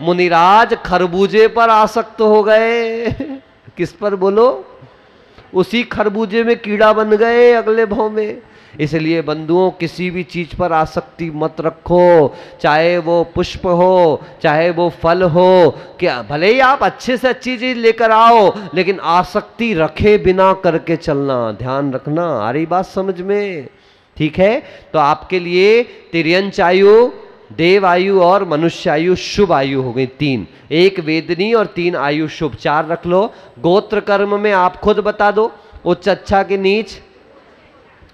मुनिराज खरबूजे पर आसक्त हो गए। किस पर बोलो? उसी खरबूजे में कीड़ा बन गए अगले भाव में। इसलिए बंधुओं, किसी भी चीज पर आसक्ति मत रखो, चाहे वो पुष्प हो, चाहे वो फल हो। क्या भले ही आप अच्छे से अच्छी चीज लेकर आओ, लेकिन आसक्ति रखे बिना करके चलना, ध्यान रखना। आ रही बात समझ में? ठीक है। तो आपके लिए तिर्यंच आयु, देव आयु और मनुष्य आयु शुभ आयु हो गई 3, एक वेदनी और 3 आयु शुभ, 4 रख लो। गोत्र कर्म में आप खुद बता दो, उच्च अच्छा कि नीच?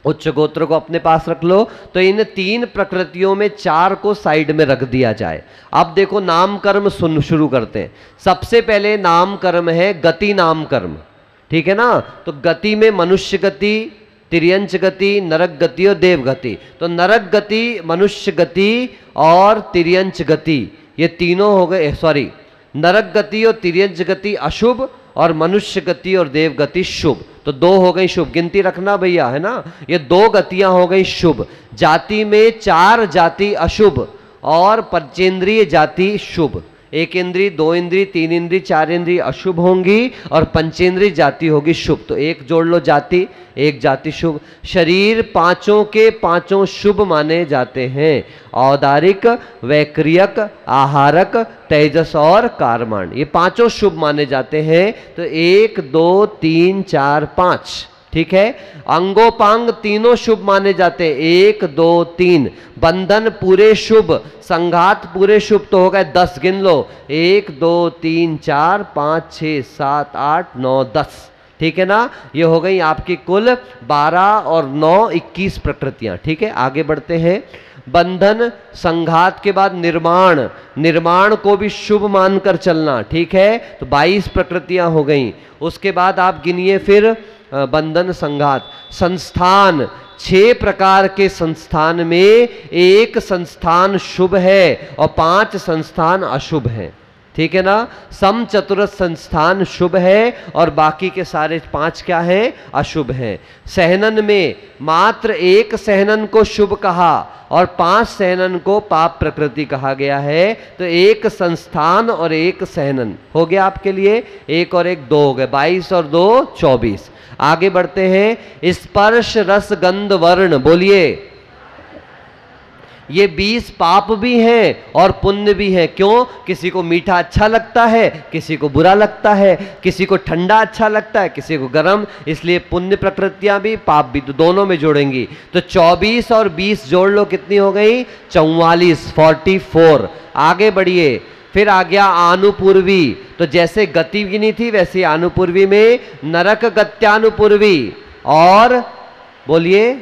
उच्च गोत्र को अपने पास रख लो। तो इन 3 प्रकृतियों में 4 को साइड में रख दिया जाए। अब देखो नाम कर्म शुरू करते हैं। सबसे पहले नाम कर्म है गति नाम कर्म, ठीक है ना। तो गति में मनुष्य गति, तिर्यंच गति, नरक गति और देव गति। तो नरक गति, मनुष्य गति और तिर्यंच गति, ये तीनों हो गए। सॉरी, नरक गति और तिर्यंच गति अशुभ और मनुष्य गति और देव गति शुभ। तो 2 हो गई शुभ, गिनती रखना भैया, है ना। ये 2 गतियां हो गई शुभ। जाति में 4 जाति अशुभ और पंचेंद्रिय जाति शुभ। 1 इंद्री, 2 इंद्री, 3 इंद्री, 4 इंद्री अशुभ होंगी और पंचेंद्रिय जाति होगी शुभ। तो 1 जोड़ लो जाति, 1 जाति शुभ। शरीर 5 के 5 शुभ माने जाते हैं, औदारिक, वैक्रियक, आहारक, तेजस और कारमाण, ये 5 शुभ माने जाते हैं। तो 1 2 3 4 5, ठीक है। अंगोपांग तीनों शुभ माने जाते हैं, 1 2 3। बंधन पूरे शुभ, संघात पूरे शुभ, तो हो गए 10, गिन लो। 1 2 3 4 5 6 7 8 9 10, ठीक है ना। ये हो गई आपकी कुल 12 और 9 21 प्रकृतियां, ठीक है। आगे बढ़ते हैं। बंधन, संघात के बाद निर्माण, निर्माण को भी शुभ मानकर चलना, ठीक है। तो 22 प्रकृतियां हो गई। उसके बाद आप गिनिए फिर बंधन, संघात, संस्थान, 6 प्रकार के संस्थान में 1 संस्थान शुभ है और 5 संस्थान अशुभ है, ठीक है ना। सम चतुरस्र संस्थान शुभ है और बाकी के सारे 5 क्या है? अशुभ हैं। सहनन में मात्र 1 सहनन को शुभ कहा और 5 सहनन को पाप प्रकृति कहा गया है। तो 1 संस्थान और 1 सहनन हो गया आपके लिए, 1 और 1 2 हो गए, 22 और 2 24। आगे बढ़ते हैं। स्पर्श रस गंध वर्ण, बोलिए। ये 20 पाप भी हैं और पुण्य भी हैं। क्यों? किसी को मीठा अच्छा लगता है, किसी को बुरा लगता है, किसी को ठंडा अच्छा लगता है, किसी को गर्म, इसलिए पुण्य प्रकृतियां भी पाप भी, तो दोनों में जोड़ेंगी। तो 24 और 20 जोड़ लो, कितनी हो गई? 44, 44। आगे बढ़िए। फिर आ गया आनुपूर्वी। तो जैसे गति गिनी थी वैसे आनुपूर्वी में नरक गत्यानुपूर्वी और बोलिए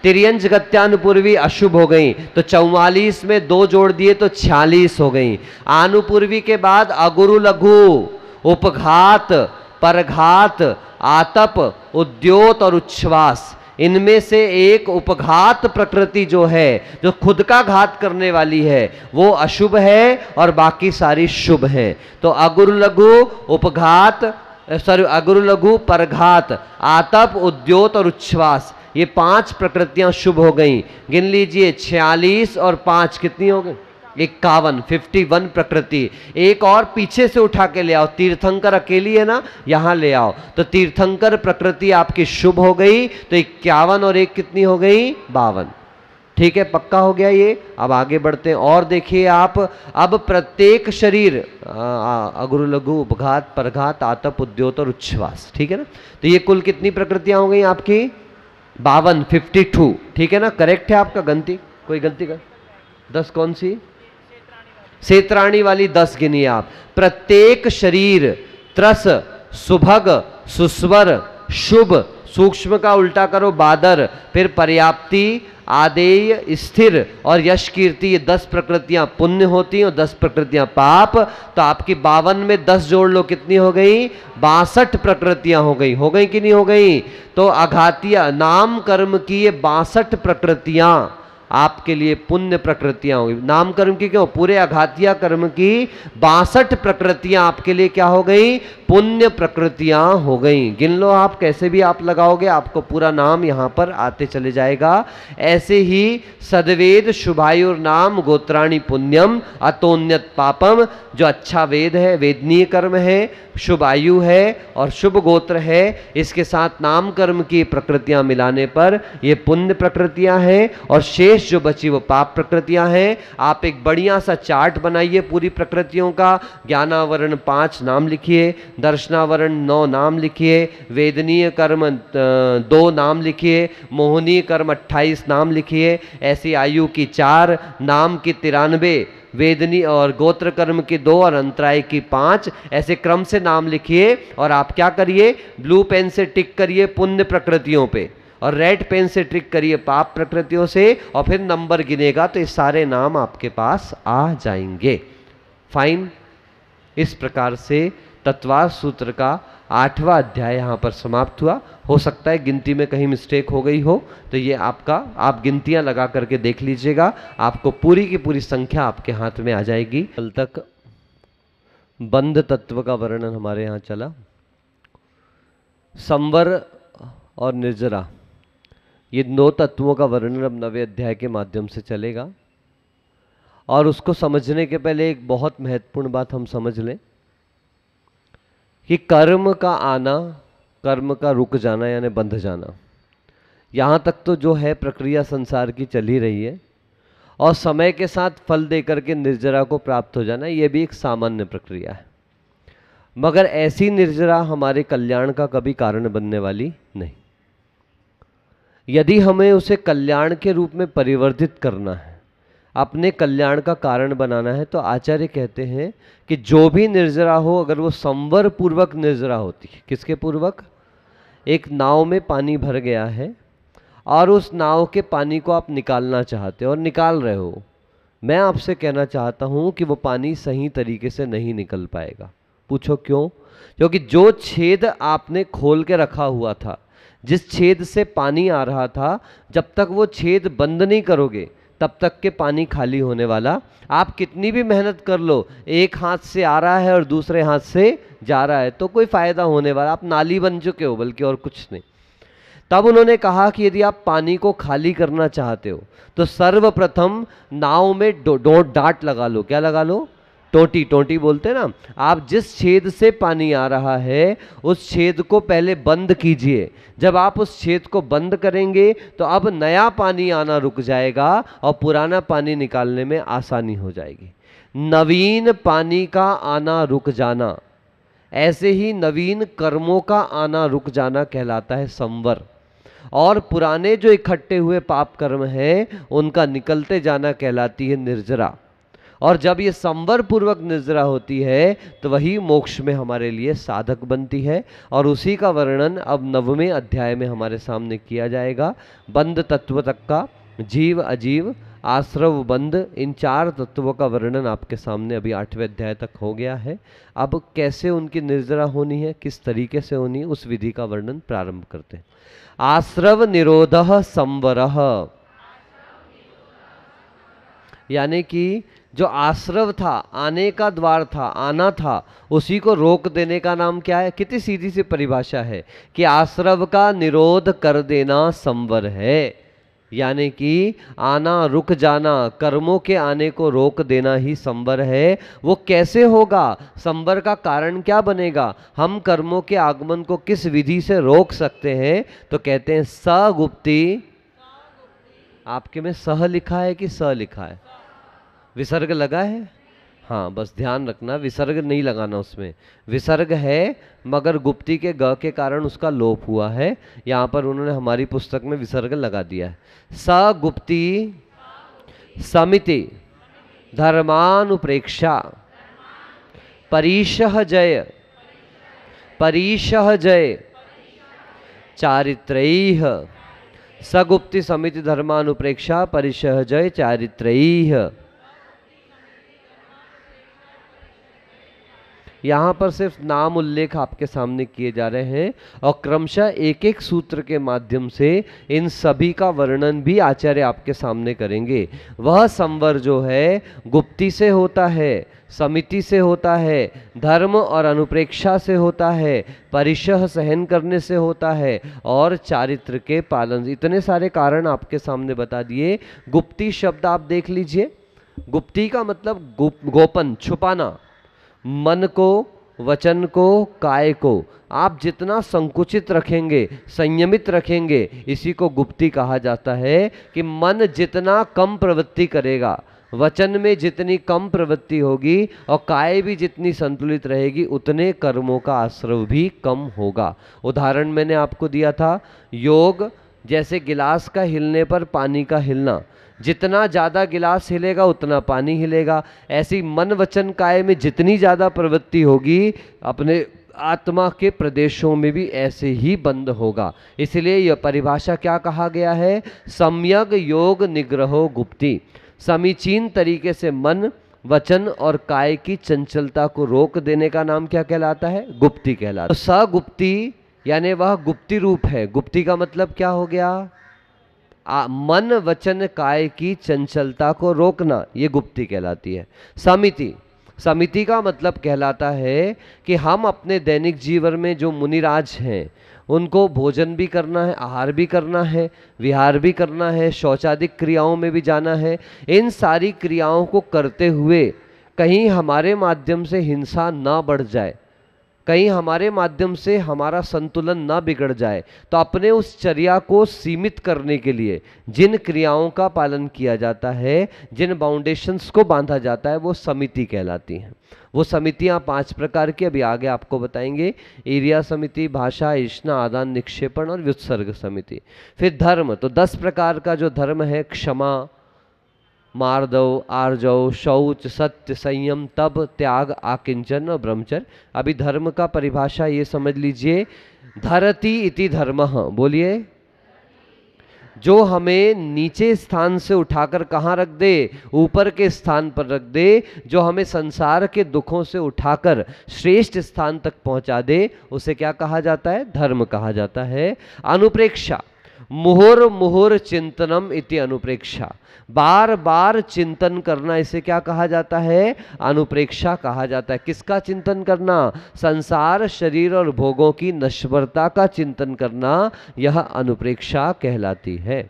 तिर्यंच गत्यानुपूर्वी अशुभ हो गई। तो 44 में 2 जोड़ दिए तो 46 हो गई। आनुपूर्वी के बाद अगुरु लघु, उपघात, परघात, आतप, उद्योत और उच्छ्वास, इनमें से एक उपघात प्रकृति जो है, जो खुद का घात करने वाली है, वो अशुभ है और बाकी सारी शुभ है। तो अगुरु लघु, उपघात, अगुरु लघु, परघात, आतप, उद्योत और उच्छ्वास, ये 5 प्रकृतियां शुभ हो गई। गिन लीजिए, 46 और 5 कितनी हो गई? 51, 51 प्रकृति। एक और पीछे से उठा के ले आओ, तीर्थंकर अकेली है ना, यहां ले आओ। तो तीर्थंकर प्रकृति आपकी शुभ हो गई। तो 51 और 1 कितनी हो गई? 52, ठीक है, पक्का हो गया ये। अब आगे बढ़ते हैं और देखिए आप, अब प्रत्येक शरीर अगुरु लघु, उपघात, परघात, आतप, उद्योत और उच्छ्वास, ठीक है ना। तो ये कुल कितनी प्रकृतियां हो गई आपकी? 52, 52, ठीक है ना। करेक्ट है आपका। गलती कोई गलती कर? 10 कौन सी? सेत्राणी वाली 10 गिनी आप। प्रत्येक शरीर त्रस, सुभग, सुस्वर, शुभ, सूक्ष्म का उल्टा करो बादर, फिर पर्याप्ति, आदेय, स्थिर और यश कीर्ति, ये 10 प्रकृतियां पुण्य होती हैं और 10 प्रकृतियां पाप। तो आपकी 52 में 10 जोड़ लो, कितनी हो गई? 62 प्रकृतियां हो गई। हो गई कि नहीं हो गई? तो अघातिया नाम कर्म की ये 62 प्रकृतियां आपके लिए पुण्य प्रकृतियां होगी। नाम कर्म की क्यों, पूरे अघातिया कर्म की 62 प्रकृतियां आपके लिए क्या हो गई, पुण्य प्रकृतियां हो गई। गिन लो आप, कैसे भी आप लगाओगे आपको पूरा नाम यहां पर आते चले जाएगा। ऐसे ही सदवेद शुभायुर नाम गोत्राणी पुण्यम अतोन्यत पापम, जो अच्छा वेद है, वेदनीय कर्म है, शुभ आयु है और शुभ गोत्र है, इसके साथ नाम कर्म की प्रकृतियां मिलाने पर ये पुण्य प्रकृतियां हैं और शेष जो बची वो पाप प्रकृतियां हैं। आप एक बढ़िया सा चार्ट बनाइए पूरी प्रकृतियों का। ज्ञानावरण 5 नाम लिखिए, दर्शनावरण 9 नाम लिखिए, वेदनीय कर्म 2 नाम लिखिए, मोहनीय कर्म 28 नाम लिखिए, ऐसी आयु की 4, नाम की 93, वेदनी और गोत्र कर्म की 2 और अंतराय की 5, ऐसे क्रम से नाम लिखिए। और आप क्या करिए, ब्लू पेन से टिक करिए पुण्य प्रकृतियों पे और रेड पेन से टिक करिए पाप प्रकृतियों से, और फिर नंबर गिनेगा तो ये सारे नाम आपके पास आ जाएंगे। फाइन। इस प्रकार से तत्वार सूत्र का 8वां अध्याय यहां पर समाप्त हुआ। हो सकता है गिनती में कहीं मिस्टेक हो गई हो तो ये आपका, आप गिनतियां लगा करके देख लीजिएगा, आपको पूरी की पूरी संख्या आपके हाथ में आ जाएगी। कल तक बंध तत्व का वर्णन हमारे यहाँ चला। संवर और निर्जरा, ये 2 तत्वों का वर्णन अब 9वें अध्याय के माध्यम से चलेगा। और उसको समझने के पहले एक बहुत महत्वपूर्ण बात हम समझ लें कि कर्म का आना, कर्म का रुक जाना यानी बंध जाना, यहाँ तक तो जो है प्रक्रिया संसार की चल ही रही है, और समय के साथ फल देकर के निर्जरा को प्राप्त हो जाना, ये भी एक सामान्य प्रक्रिया है। मगर ऐसी निर्जरा हमारे कल्याण का कभी कारण बनने वाली नहीं। यदि हमें उसे कल्याण के रूप में परिवर्तित करना है, अपने कल्याण का कारण बनाना है, तो आचार्य कहते हैं कि जो भी निर्जरा हो, अगर वो संवर पूर्वक निर्जरा होती है। किसके पूर्वक? एक नाव में पानी भर गया है और उस नाव के पानी को आप निकालना चाहते हो और निकाल रहे हो, मैं आपसे कहना चाहता हूं कि वो पानी सही तरीके से नहीं निकल पाएगा। पूछो क्यों? क्योंकि जो छेद आपने खोल के रखा हुआ था, जिस छेद से पानी आ रहा था, जब तक वो छेद बंद नहीं करोगे तब तक के पानी खाली होने वाला। आप कितनी भी मेहनत कर लो, एक हाथ से आ रहा है और दूसरे हाथ से जा रहा है, तो कोई फायदा होने वाला, आप नाली बन चुके हो, बल्कि और कुछ नहीं। तब उन्होंने कहा कि यदि आप पानी को खाली करना चाहते हो तो सर्वप्रथम नाव में डाट लगा लो। क्या लगा लो? टोटी। टोटी बोलते हैं ना। आप जिस छेद से पानी आ रहा है उस छेद को पहले बंद कीजिए। जब आप उस छेद को बंद करेंगे तो अब नया पानी आना रुक जाएगा और पुराना पानी निकालने में आसानी हो जाएगी। नवीन पानी का आना रुक जाना, ऐसे ही नवीन कर्मों का आना रुक जाना कहलाता है संवर। और पुराने जो इकट्ठे हुए पाप कर्म हैं उनका निकलते जाना कहलाती है निर्जरा। और जब ये संवर पूर्वक निर्जरा होती है तो वही मोक्ष में हमारे लिए साधक बनती है। और उसी का वर्णन अब 9वें अध्याय में हमारे सामने किया जाएगा। बंध तत्व तक का, जीव अजीव आश्रव बंध, इन 4 तत्वों का वर्णन आपके सामने अभी 8वें अध्याय तक हो गया है। अब कैसे उनकी निर्जरा होनी है, किस तरीके से होनी है, उस विधि का वर्णन प्रारंभ करते हैं। आश्रव निरोधः संवरः, यानी कि जो आश्रव था, आने का द्वार था, आना था, उसी को रोक देने का नाम क्या है? कितनी सीधी सी परिभाषा है कि आश्रव का निरोध कर देना संवर है। यानी कि आना रुक जाना, कर्मों के आने को रोक देना ही संवर है। वो कैसे होगा? संवर का कारण क्या बनेगा? हम कर्मों के आगमन को किस विधि से रोक सकते हैं? तो कहते हैं सगुप्ती। आपके में सह लिखा है कि स लिखा है? विसर्ग लगा है? हाँ, बस ध्यान रखना, विसर्ग नहीं लगाना उसमें। विसर्ग है मगर गुप्ती के ग के कारण उसका लोप हुआ है। यहाँ पर उन्होंने हमारी पुस्तक में विसर्ग लगा दिया है। स गुप्ती समिति धर्मानुप्रेक्षा परीशः जय, परीशः जय चारित्रैः। सगुप्ति समिति धर्मानुप्रेक्षा परिशः जय चारित्रैः। यहाँ पर सिर्फ नाम उल्लेख आपके सामने किए जा रहे हैं और क्रमशः एक एक सूत्र के माध्यम से इन सभी का वर्णन भी आचार्य आपके सामने करेंगे। वह संवर जो है गुप्ती से होता है, समिति से होता है, धर्म और अनुप्रेक्षा से होता है, परिशह सहन करने से होता है और चारित्र के पालन। इतने सारे कारण आपके सामने बता दिए। गुप्ती शब्द आप देख लीजिए। गुप्ती का मतलब गोपन, छुपाना। मन को, वचन को, काय को आप जितना संकुचित रखेंगे, संयमित रखेंगे, इसी को गुप्ती कहा जाता है। कि मन जितना कम प्रवृत्ति करेगा, वचन में जितनी कम प्रवृत्ति होगी और काय भी जितनी संतुलित रहेगी, उतने कर्मों का आश्रव भी कम होगा। उदाहरण मैंने आपको दिया था, योग जैसे गिलास का हिलने पर पानी का हिलना, जितना ज़्यादा गिलास हिलेगा उतना पानी हिलेगा। ऐसी मन वचन काय में जितनी ज़्यादा प्रवृत्ति होगी, अपने आत्मा के प्रदेशों में भी ऐसे ही बंद होगा। इसलिए यह परिभाषा क्या कहा गया है? सम्यक योग निग्रहो गुप्ती। समीचीन तरीके से मन, वचन और काय की चंचलता को रोक देने का नाम क्या कहलाता है? गुप्ती कहलाता है। तो सगुप्ती यानी वह गुप्ती रूप है। गुप्ती का मतलब क्या हो गया? मन वचन काय की चंचलता को रोकना, ये गुप्ती कहलाती है। समिति, समिति का मतलब कहलाता है कि हम अपने दैनिक जीवन में जो मुनिराज हैं उनको भोजन भी करना है, आहार भी करना है, विहार भी करना है, शौचादिक क्रियाओं में भी जाना है। इन सारी क्रियाओं को करते हुए कहीं हमारे माध्यम से हिंसा ना बढ़ जाए, कहीं हमारे माध्यम से हमारा संतुलन ना बिगड़ जाए, तो अपने उस चर्या को सीमित करने के लिए जिन क्रियाओं का पालन किया जाता है, जिन बाउंडेशंस को बांधा जाता है, वो समिति कहलाती हैं। वो समितियां 5 प्रकार की अभी आगे आपको बताएंगे। एरिया समिति, भाषा, ईष्णा, आदान निक्षेपण और व्युत्सर्ग समिति। फिर धर्म, तो 10 प्रकार का जो धर्म है, क्षमा, मार्दव, आर्जव, शौच, सत्य, संयम, तप, त्याग, आकिंचन और ब्रह्मचर्य। अभी धर्म का परिभाषा ये समझ लीजिए, धरति इति धर्मः। बोलिए। जो हमें नीचे स्थान से उठाकर कहाँ रख दे? ऊपर के स्थान पर रख दे। जो हमें संसार के दुखों से उठाकर श्रेष्ठ स्थान तक पहुंचा दे, उसे क्या कहा जाता है? धर्म कहा जाता है। अनुप्रेक्षा, मुहुर मुहुर चिंतनम इति अनुप्रेक्षा। बार बार चिंतन करना, इसे क्या कहा जाता है? अनुप्रेक्षा कहा जाता है। किसका चिंतन करना? संसार, शरीर और भोगों की नश्वरता का चिंतन करना, यह अनुप्रेक्षा कहलाती है।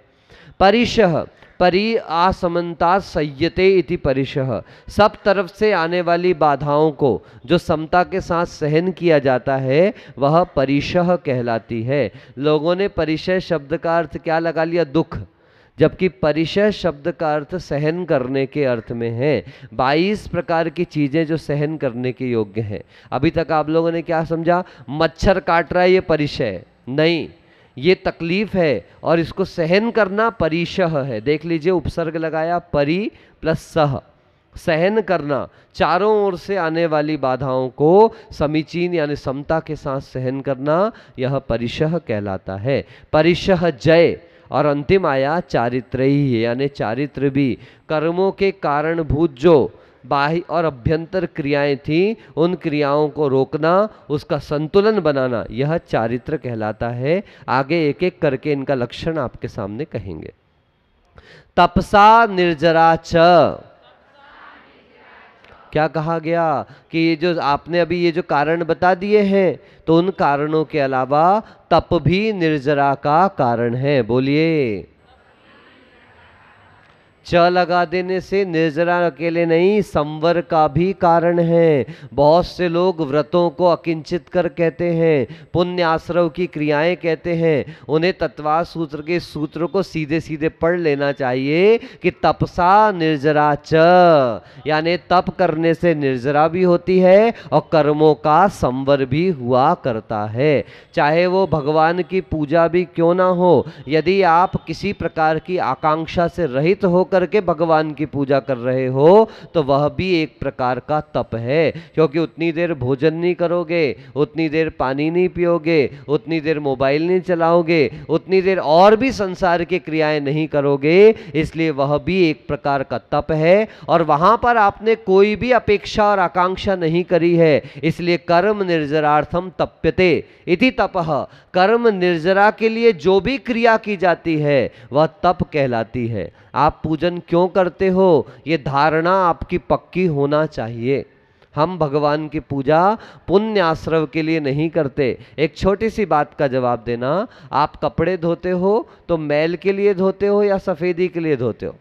परिशह, परि असमन्ता संयते इति परिशह। सब तरफ से आने वाली बाधाओं को जो समता के साथ सहन किया जाता है, वह परिशह कहलाती है। लोगों ने परिशह शब्द का अर्थ क्या लगा लिया? दुख, जबकि परिशह शब्द का अर्थ सहन करने के अर्थ में है। 22 प्रकार की चीजें जो सहन करने के योग्य हैं। अभी तक आप लोगों ने क्या समझा? मच्छर काट रहा है, ये परिशह नहीं, ये तकलीफ है और इसको सहन करना परिशह है। देख लीजिए, उपसर्ग लगाया, परि प्लस सह, सहन करना। चारों ओर से आने वाली बाधाओं को समीचीन यानी समता के साथ सहन करना, यह परिशह कहलाता है। परिशह जय। और अंतिम आया चारित्रयी, यानी चारित्र भी। कर्मों के कारणभूत जो बाह्य और अभ्यंतर क्रियाएं थी, उन क्रियाओं को रोकना, उसका संतुलन बनाना, यह चारित्र कहलाता है। आगे एक एक करके इनका लक्षण आपके सामने कहेंगे। तपसा निर्जरा च, क्या कहा गया? कि ये जो आपने अभी ये जो कारण बता दिए हैं, तो उन कारणों के अलावा तप भी निर्जरा का कारण है। बोलिए। च लगा देने से निर्जरा अकेले नहीं, संवर का भी कारण है। बहुत से लोग व्रतों को अकिंचित कर कहते हैं, पुण्य आश्रव की क्रियाएं कहते हैं। उन्हें तत्वा सूत्र के सूत्र को सीधे सीधे पढ़ लेना चाहिए कि तपसा निर्जरा च, यानी तप करने से निर्जरा भी होती है और कर्मों का संवर भी हुआ करता है। चाहे वो भगवान की पूजा भी क्यों ना हो, यदि आप किसी प्रकार की आकांक्षा से रहित होकर करके भगवान की पूजा कर रहे हो तो वह भी एक प्रकार का तप है, क्योंकि उतनी देर भोजन नहीं करोगे, उतनी देर पानी नहीं पियोगे, उतनी देर मोबाइल नहीं चलाओगे, उतनी देर और भी संसार की क्रियाएं नहीं करोगे, इसलिए वह भी एक प्रकार का तप है। और वहां पर आपने कोई भी अपेक्षा और आकांक्षा नहीं करी है, इसलिए कर्म निर्जरार्थम तप्यते इति तपः। कर्म निर्जरा के लिए जो भी क्रिया की जाती है वह तप कहलाती है। आप पूजन क्यों करते हो, ये धारणा आपकी पक्की होना चाहिए। हम भगवान की पूजा पुण्य आश्रव के लिए नहीं करते। एक छोटी सी बात का जवाब देना, आप कपड़े धोते हो तो मैल के लिए धोते हो या सफेदी के लिए धोते हो?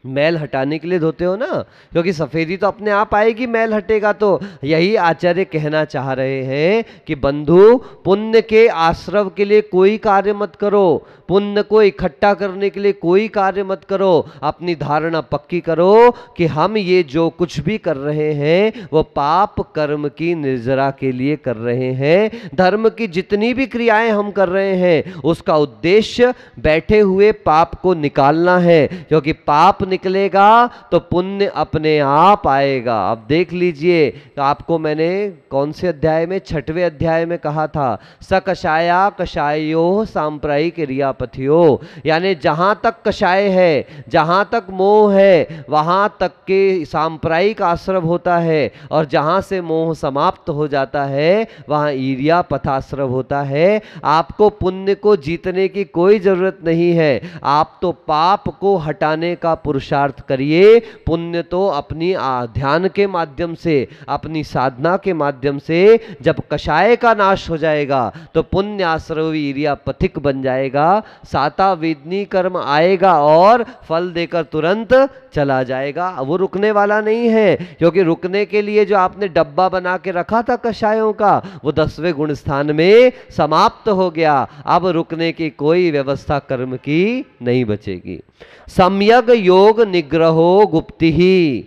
मैल हटाने के लिए धोते हो ना, क्योंकि सफेदी तो अपने आप आएगी, मैल हटेगा तो। यही आचार्य कहना चाह रहे हैं कि बंधु, पुण्य के आश्रव के लिए कोई कार्य मत करो, पुण्य को इकट्ठा करने के लिए कोई कार्य मत करो। अपनी धारणा पक्की करो कि हम ये जो कुछ भी कर रहे हैं वो पाप कर्म की निर्जरा के लिए कर रहे हैं। धर्म की जितनी भी क्रियाएं हम कर रहे हैं उसका उद्देश्य बैठे हुए पाप को निकालना है, क्योंकि पाप निकलेगा तो पुण्य अपने आप आएगा। अब देख लीजिए, तो आपको मैंने कौन से अध्याय में, 6वें अध्याय में कहा था, स कषाया कषायो सांप्रायिक क्रियापथियो, यानी जहां तक कषाय है, जहां तक मोह है, वहां तक के सांप्रायिक आश्रव होता है, और जहां से मोह समाप्त हो जाता है वहां ईर्या पथाश्रव होता है। आपको पुण्य को जीतने की कोई जरूरत नहीं है, आप तो पाप को हटाने का पुरुषार्थ करिए। पुण्य तो अपनी ध्यान के माध्यम से, अपनी साधना के माध्यम से जब कषाय का नाश हो जाएगा तो पुण्य आश्रव ईर्या पथिक बन जाएगा। साता वेदनी कर्म आएगा और फल देकर तुरंत चला जाएगा, वो रुकने वाला नहीं है। क्योंकि रुकने के लिए जो आपने डब्बा बना के रखा था कषायों का, वो 10वें गुण स्थान में समाप्त हो गया। अब रुकने की कोई व्यवस्था कर्म की नहीं बचेगी। सम्यक योग निग्रहो गुप्ति ही,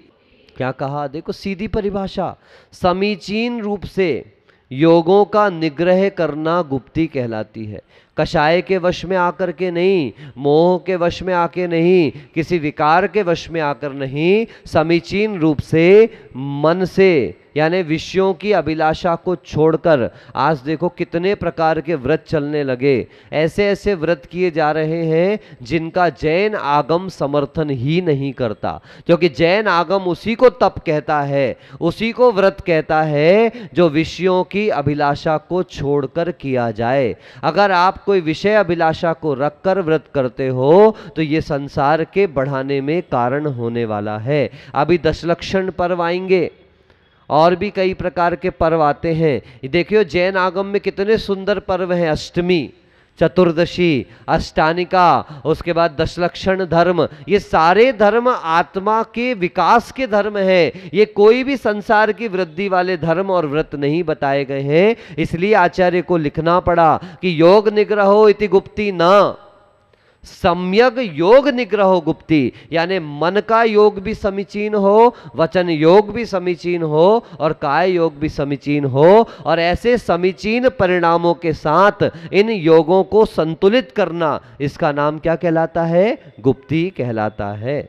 क्या कहा देखो, सीधी परिभाषा, समीचीन रूप से योगों का निग्रह करना गुप्ती कहलाती है। कषाय के वश में आकर के नहीं, मोह के वश में आके नहीं, किसी विकार के वश में आकर नहीं, समीचीन रूप से मन से, यानी विषयों की अभिलाषा को छोड़कर। आज देखो कितने प्रकार के व्रत चलने लगे, ऐसे ऐसे व्रत किए जा रहे हैं जिनका जैन आगम समर्थन ही नहीं करता, क्योंकि जैन आगम उसी को तप कहता है, उसी को व्रत कहता है जो विषयों की अभिलाषा को छोड़कर किया जाए। अगर आप कोई विषय अभिलाषा को रखकर व्रत करते हो तो ये संसार के बढ़ाने में कारण होने वाला है। अभी दशलक्षण पर्व आएंगे और भी कई प्रकार के पर्व आते हैं। देखियो जैन आगम में कितने सुंदर पर्व हैं, अष्टमी, चतुर्दशी, अष्टानिका, उसके बाद दशलक्षण धर्म। ये सारे धर्म आत्मा के विकास के धर्म हैं, ये कोई भी संसार की वृद्धि वाले धर्म और व्रत नहीं बताए गए हैं। इसलिए आचार्य को लिखना पड़ा कि योग निग्रहो इति गुप्ति न, सम्यक योग निग्रहो गुप्ति, यानी मन का योग भी समीचीन हो, वचन योग भी समीचीन हो और काय योग भी समीचीन हो, और ऐसे समीचीन परिणामों के साथ इन योगों को संतुलित करना, इसका नाम क्या कहलाता है? गुप्ति कहलाता है।